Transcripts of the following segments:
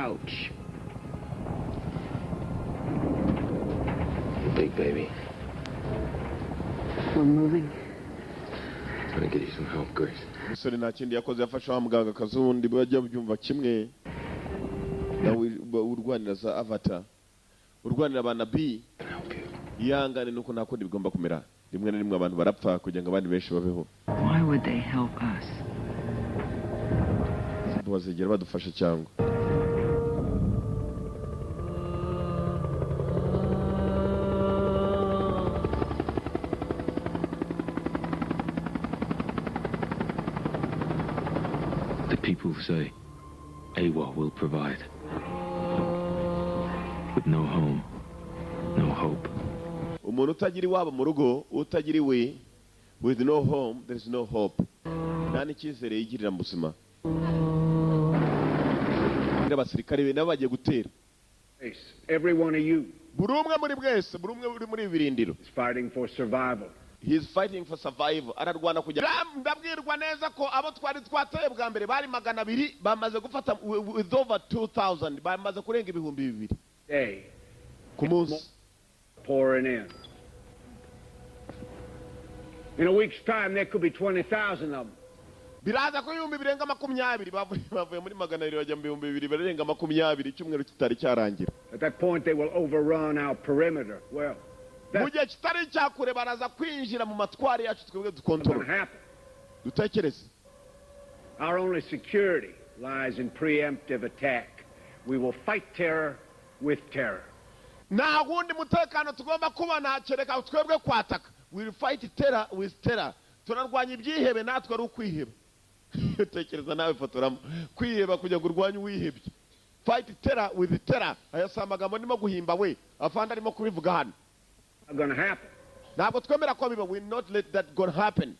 Ouch. Big baby. We're moving. Trying to get you some help, Grace. Umusore nta kindi yakoze yafashe wa muganga kazundi bajya byumva kimwe nawe urwanira za Avatar urwanira abana B yangane nuko nakundi bigomba kumera rimwe na rimwe abantu barapfa kugira ngo abandi benshi babeho. Why would they help us? Bazigera badufasha cyangwa The people say AWA will provide. With no home, no hope. Umuntu utagira iwabo mu rugo utagira iwe, with no home there is no hope. Nani cyizere yigirira mu buzima. Abasirikare be nabo bagiye gutera. Every one of you Buri umwe muri bwese, buri umwe uri muri birindiro. is fighting for survival. He is fighting for survival. Ararwana kujya. Ndabwirwa neza ko abo twari twateye bwa mbere bari 200 bamaze gufata with over 2000 bamaze kurenga ibihumbi 2000. Day Ku munsi. pouring in. In a week's time, there could be 20,000 of them. Biraza ko ibihumbi birenga 20 bavuye muri 200 bajya mu bihumbi 2000 barenga 20 icyumweru kitari cyarangira. At that point, they will overrun our perimeter. Well, Mu that's gihe kitari cyakure baraza kwinjira mu matwari yacu twebwe going to dukontorora. happen. Dutekereze. Our only security lies in preemptive attack. We will fight terror with terror. Nta wundi mutekano tugomba kubona kereka twebwe kwataka. We will fight terror with terror. Turarwanya ibyihebe natwe ari ukwiheba. Tekereza nawe fotoramo. Kwiheba kujya gurwanya uwihebye. Fight terror with terror. Aya samagambo ndimo guhimba we. Afanda arimo kubivuga hano. Not going to happen. Ntabwo twemera ko biba. We will not let that go happen.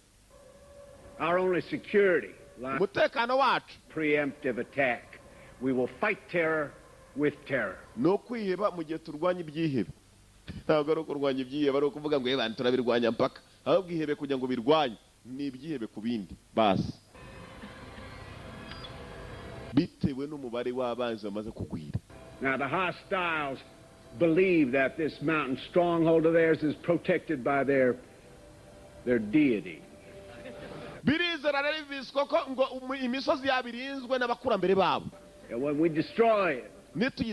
Our only security lies Umutekano wacu in preemptive attack. We will fight terror with terror. no kwiheba mu gihe turwanya ibyihebe. Ntabwo ari ukurwanya ibyihebe ari ukuvuga ngo abantu turabirwanya mpaka. Ahubwo ihebe kugira ngo birwanye ni ibyihebe ku bindi basi. Bitewe n'umubare w'abanzi bamaze kugwira. Now, the hostiles believe that this mountain stronghold of theirs is protected by their deity. Birizera rero biswa ko ngo imisozi yabirinzwe n'abakurambere babo. And when we destroy it, Nituyi